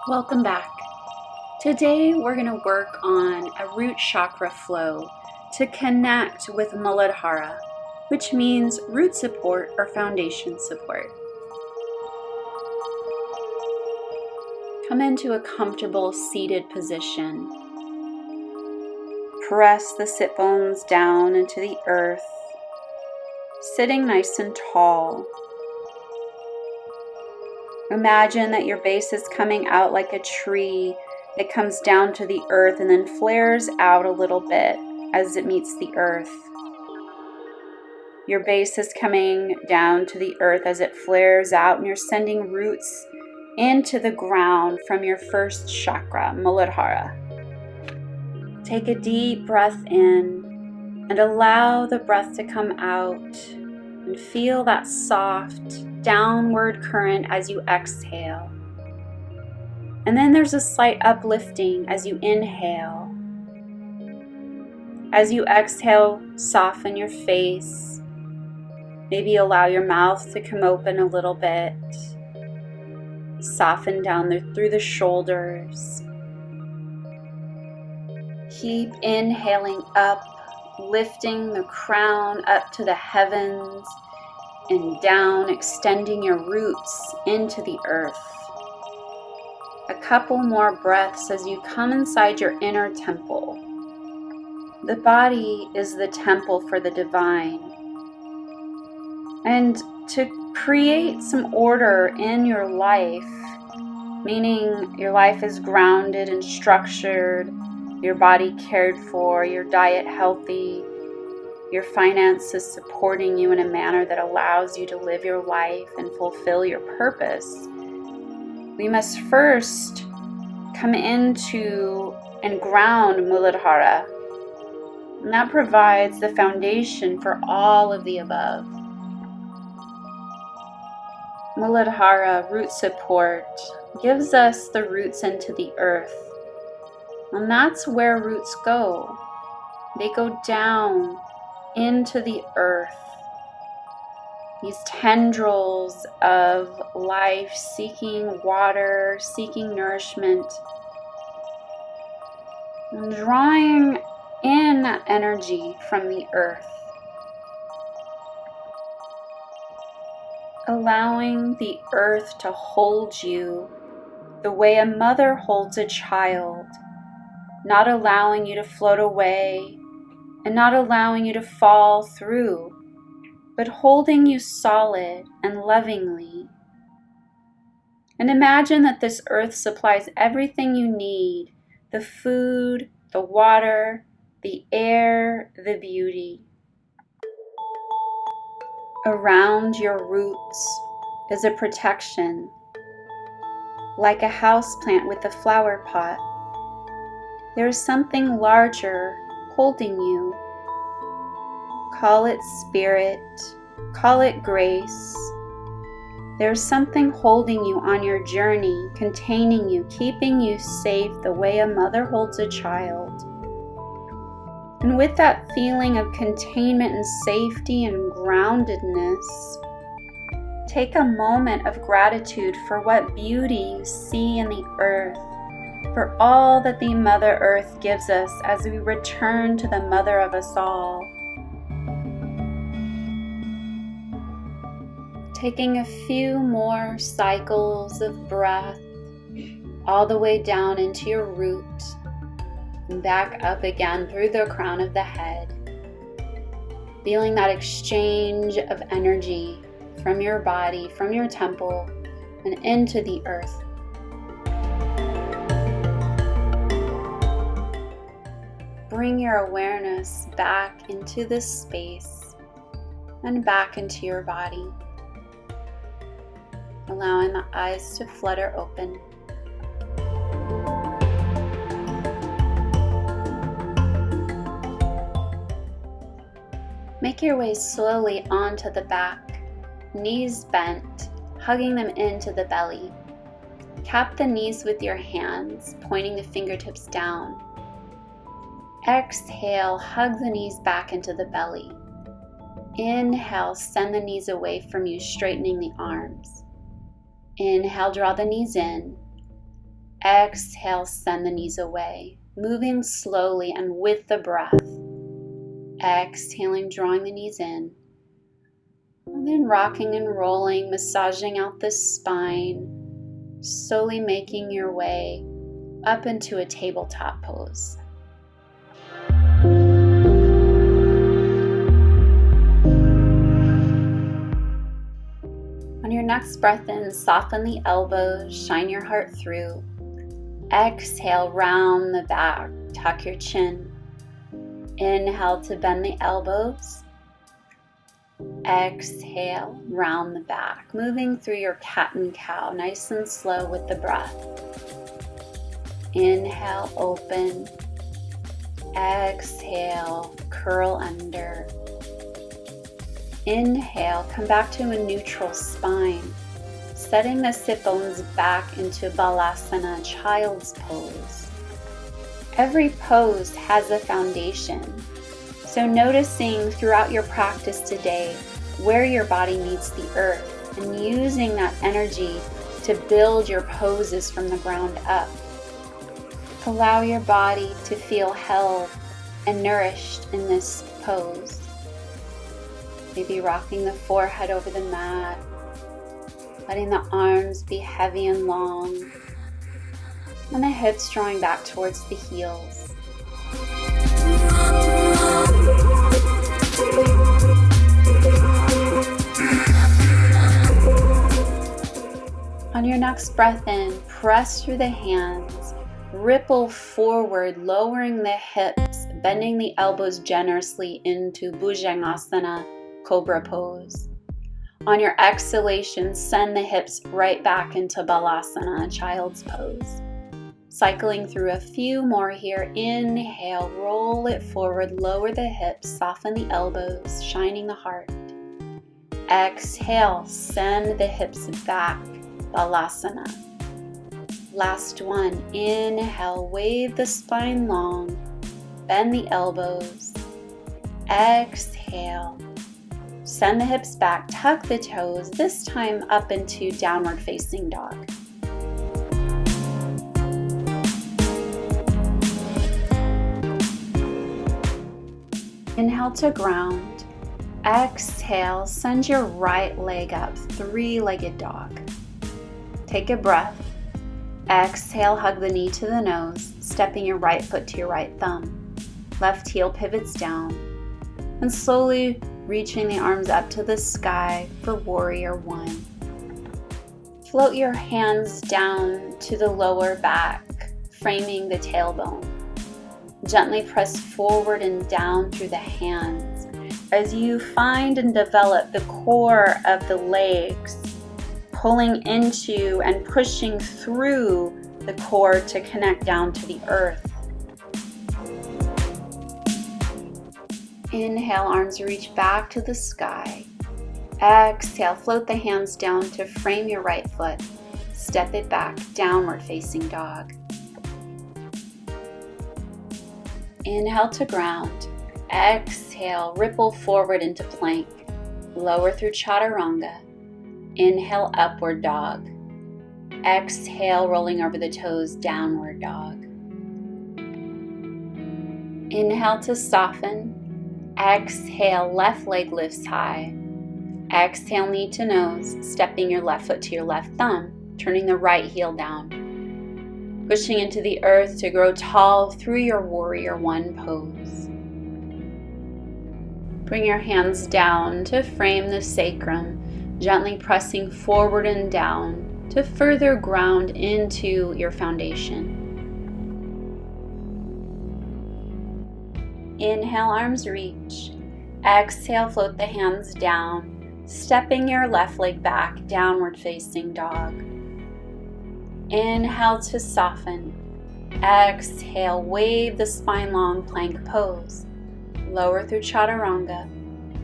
Welcome back. Today we're going to work on a root chakra flow to connect with Mūlādhāra, which means root support or foundation support. Come into a comfortable seated position. Press the sit bones down into the earth, sitting nice and tall. Imagine that your base is coming out like a tree that comes down to the earth and then flares out a little bit as it meets the earth. Your base is coming down to the earth as it flares out, and you're sending roots into the ground from your first chakra, Mūlādhāra. Take a deep breath in and allow the breath to come out, and feel that soft downward current as you exhale. And then there's a slight uplifting as you inhale. As you exhale, soften your face. Maybe allow your mouth to come open a little bit. Soften down through the shoulders. Keep inhaling up, lifting the crown up to the heavens and down, extending your roots into the earth. A couple more breaths as you come inside your inner temple. The body is the temple for the divine. And to create some order in your life, meaning your life is grounded and structured, your body cared for, your diet healthy, your finances supporting you in a manner that allows you to live your life and fulfill your purpose, we must first come into and ground Mūlādhāra. And that provides the foundation for all of the above. Mūlādhāra, root support, gives us the roots into the earth. And that's where roots go. They go down into the earth. These tendrils of life seeking water, seeking nourishment, and drawing in that energy from the earth. Allowing the earth to hold you the way a mother holds a child, not allowing you to float away and not allowing you to fall through, but holding you solid and lovingly. And imagine that this earth supplies everything you need: the food, the water, the air, the beauty. Around your roots is a protection, like a houseplant with a flower pot. There is something larger holding you. Call it spirit, call it grace. There's something holding you on your journey, containing you, keeping you safe the way a mother holds a child. And with that feeling of containment and safety and groundedness, take a moment of gratitude for what beauty you see in the earth, for all that the Mother Earth gives us as we return to the Mother of us all. Taking a few more cycles of breath all the way down into your root and back up again through the crown of the head. Feeling that exchange of energy from your body, from your temple, and into the earth. Bring your awareness back into this space and back into your body, allowing the eyes to flutter open. Make your way slowly onto the back, knees bent, hugging them into the belly. Cap the knees with your hands, pointing the fingertips down. Exhale, hug the knees back into the belly. Inhale, send the knees away from you, straightening the arms. Inhale, draw the knees in. Exhale, send the knees away, moving slowly and with the breath. Exhaling, drawing the knees in. And then rocking and rolling, massaging out the spine, slowly making your way up into a tabletop pose. On your next breath in, soften the elbows, shine your heart through. Exhale, round the back, tuck your chin. Inhale to bend the elbows. Exhale, round the back, moving through your cat and cow, nice and slow with the breath. Inhale, open. Exhale, curl under. Inhale, come back to a neutral spine, setting the sit bones back into Balasana, child's pose. Every pose has a foundation, so noticing throughout your practice today where your body meets the earth and using that energy to build your poses from the ground up. Allow your body to feel held and nourished in this pose. Maybe rocking the forehead over the mat, letting the arms be heavy and long, and the hips drawing back towards the heels. On your next breath in, press through the hands, ripple forward, lowering the hips, bending the elbows generously into Bhujangasana, Cobra pose. On your exhalation, send the hips right back into Balasana, child's pose. Cycling through a few more here. Inhale, roll it forward, lower the hips, soften the elbows, shining the heart. Exhale, send the hips back, Balasana. Last one. Inhale, wave the spine long, bend the elbows. Exhale. Send the hips back, tuck the toes, this time up into downward facing dog. Inhale to ground. Exhale, send your right leg up, three-legged dog. Take a breath. Exhale, hug the knee to the nose, stepping your right foot to your right thumb. Left heel pivots down. And slowly reaching the arms up to the sky for warrior one. Float your hands down to the lower back, framing the tailbone. Gently press forward and down through the hands as you find and develop the core of the legs, pulling into and pushing through the core to connect down to the earth. Inhale, arms reach back to the sky. Exhale, float the hands down to frame your right foot. Step it back, downward facing dog. Inhale to ground. Exhale, ripple forward into plank. Lower through chaturanga. Inhale, upward dog. Exhale, rolling over the toes, downward dog. Inhale to soften. Exhale, left leg lifts high. Exhale, knee to nose, stepping your left foot to your left thumb, turning the right heel down. Pushing into the earth to grow tall through your warrior one pose. Bring your hands down to frame the sacrum, gently pressing forward and down to further ground into your foundation. Inhale, arms reach. Exhale, float the hands down, stepping your left leg back, downward facing dog. Inhale to soften. Exhale, wave the spine long, plank pose. Lower through chaturanga.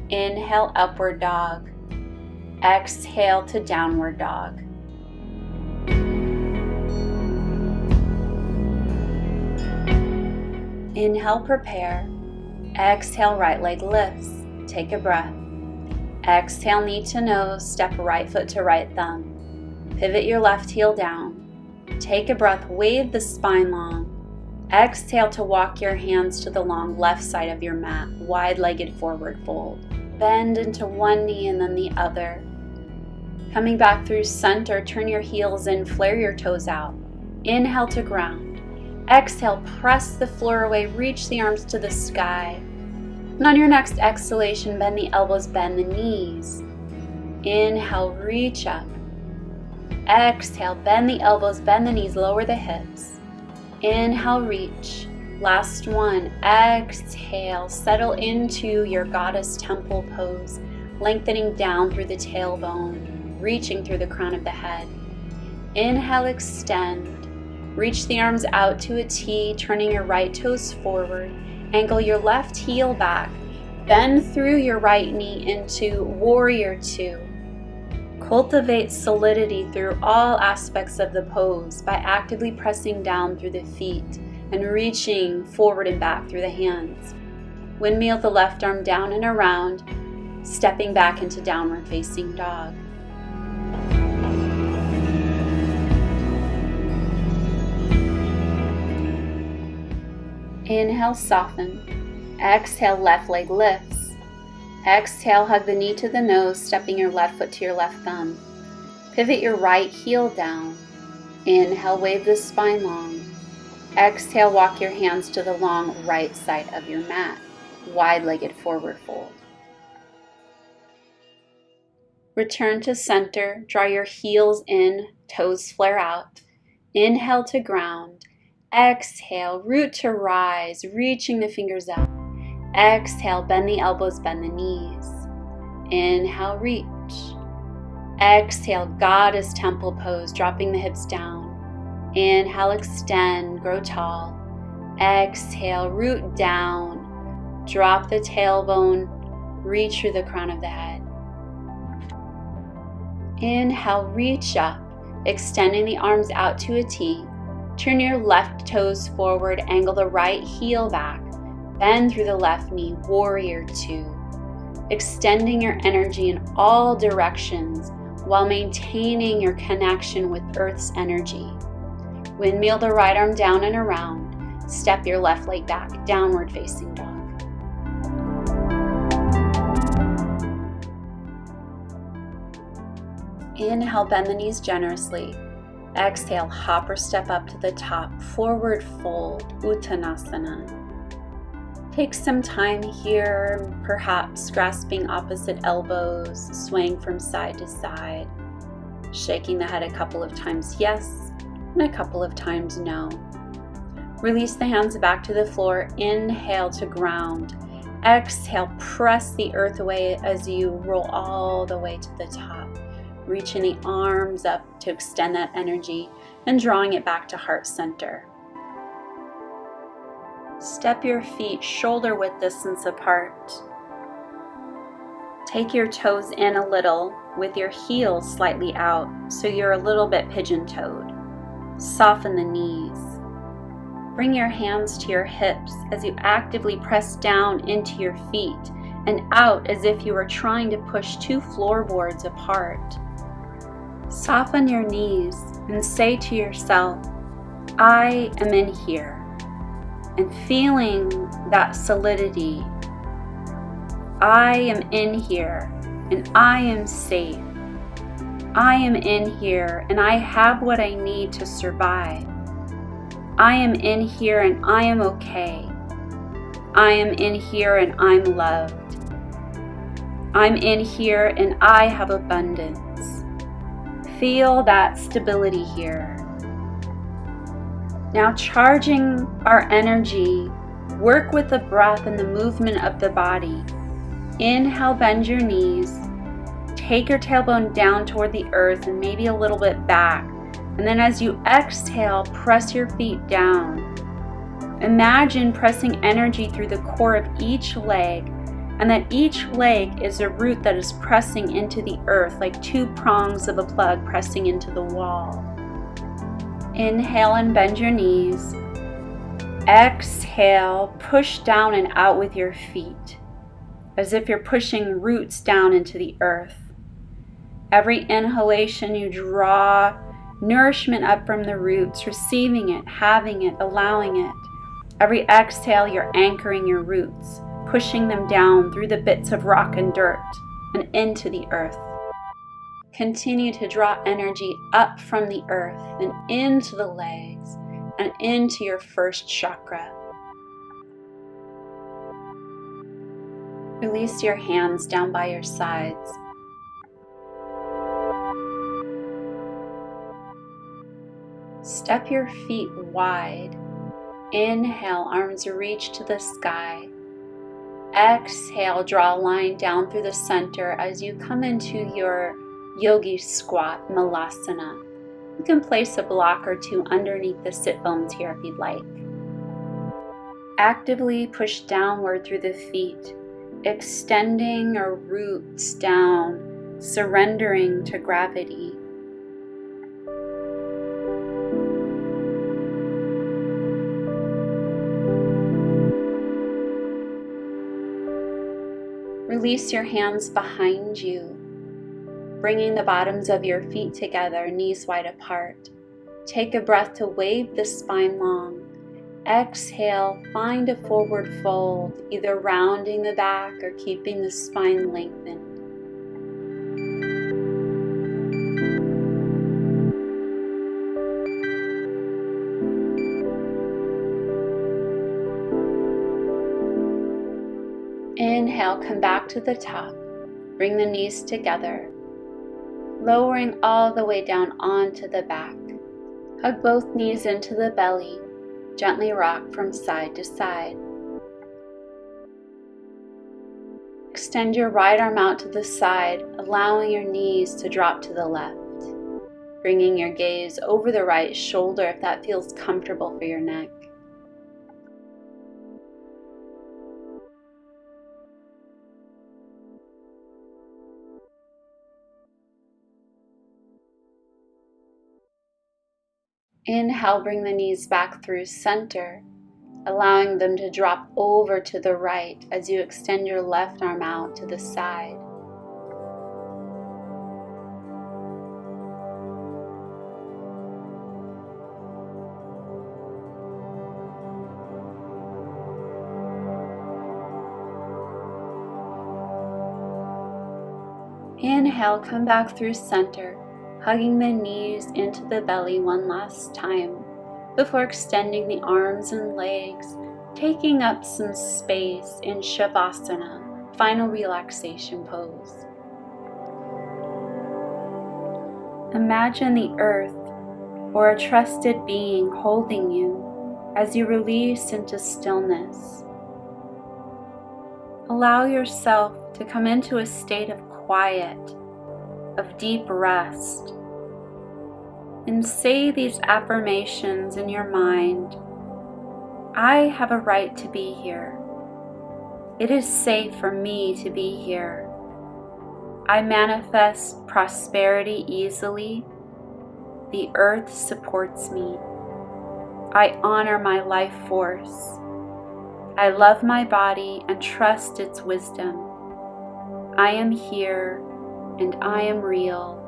Inhale, upward dog. Exhale to downward dog. Inhale, prepare. Exhale, right leg lifts. Take a breath. Exhale, knee to nose, step right foot to right thumb. Pivot your left heel down. Take a breath, wave the spine long. Exhale to walk your hands to the long left side of your mat, wide-legged forward fold. Bend into one knee and then the other. Coming back through center, turn your heels in, flare your toes out. Inhale to ground. Exhale, press the floor away, reach the arms to the sky. And on your next exhalation, bend the elbows, bend the knees. Inhale, reach up. Exhale, bend the elbows, bend the knees, lower the hips. Inhale, reach. Last one. Exhale, settle into your goddess temple pose, lengthening down through the tailbone, reaching through the crown of the head. Inhale, extend. Reach the arms out to a T, turning your right toes forward. Angle your left heel back. Bend through your right knee into warrior two. Cultivate solidity through all aspects of the pose by actively pressing down through the feet and reaching forward and back through the hands. Windmill the left arm down and around, stepping back into downward facing dog. Inhale, soften. Exhale, left leg lifts. Exhale, hug the knee to the nose, stepping your left foot to your left thumb. Pivot your right heel down. Inhale, wave the spine long. Exhale, walk your hands to the long right side of your mat, wide-legged forward fold. Return to center, draw your heels in, toes flare out. Inhale to ground. Exhale, root to rise, reaching the fingers up. Exhale, bend the elbows, bend the knees. Inhale, reach. Exhale, goddess temple pose, dropping the hips down. Inhale, extend, grow tall. Exhale, root down. Drop the tailbone, reach through the crown of the head. Inhale, reach up, extending the arms out to a T. Turn your left toes forward, angle the right heel back. Bend through the left knee, warrior two. Extending your energy in all directions while maintaining your connection with Earth's energy. Windmill the right arm down and around. Step your left leg back, downward facing dog. Inhale, bend the knees generously. Exhale, hop or step up to the top, forward fold, Uttanasana. Take some time here, perhaps grasping opposite elbows, swaying from side to side, shaking the head a couple of times yes, and a couple of times no. Release the hands back to the floor, inhale to ground. Exhale, press the earth away as you roll all the way to the top. Reaching the arms up to extend that energy and drawing it back to heart center. Step your feet shoulder width distance apart. Take your toes in a little with your heels slightly out so you're a little bit pigeon-toed. Soften the knees. Bring your hands to your hips as you actively press down into your feet and out as if you were trying to push two floorboards apart. Soften your knees and say to yourself, I am in here. And feeling that solidity, I am in here and I am safe. I am in here and I have what I need to survive. I am in here and I am okay. I am in here and I'm loved. I'm in here and I have abundance. Feel that stability here. Now charging our energy, work with the breath and the movement of the body. Inhale, bend your knees. Take your tailbone down toward the earth and maybe a little bit back. And then as you exhale, press your feet down. Imagine pressing energy through the core of each leg, and that each leg is a root that is pressing into the earth like two prongs of a plug pressing into the wall. Inhale and bend your knees. Exhale, push down and out with your feet, as if you're pushing roots down into the earth. Every inhalation, you draw Nourishment up from the roots, receiving it, having it, allowing it. Every exhale, you're anchoring your roots, pushing them down through the bits of rock and dirt and into the earth. Continue to draw energy up from the earth and into the legs and into your first chakra. Release your hands down by your sides. Step your feet wide. Inhale, arms reach to the sky. Exhale, draw a line down through the center as you come into your yogi squat, Malasana. You can place a block or two underneath the sit bones here if you'd like. Actively push downward through the feet, extending our roots down, surrendering to gravity. Release your hands behind you, bringing the bottoms of your feet together, knees wide apart. Take a breath to wave the spine long. Exhale, find a forward fold, either rounding the back or keeping the spine lengthened. Inhale, come back to the top. Bring the knees together, lowering all the way down onto the back. Hug both knees into the belly. Gently rock from side to side. Extend your right arm out to the side, allowing your knees to drop to the left. Bringing your gaze over the right shoulder if that feels comfortable for your neck. Inhale, bring the knees back through center, allowing them to drop over to the right as you extend your left arm out to the side. Inhale, come back through center, hugging the knees into the belly one last time before extending the arms and legs, taking up some space in Shavasana, final relaxation pose. Imagine the earth or a trusted being holding you as you release into stillness. Allow yourself to come into a state of quiet, of deep rest, and say these affirmations in your mind. I have a right to be here. It is safe for me to be here. I manifest prosperity easily. The earth supports me. I honor my life force. I love my body and trust its wisdom. I am here and I am real.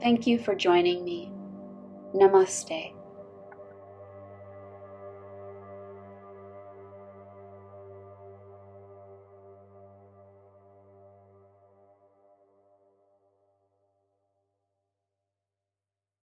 Thank you for joining me. Namaste.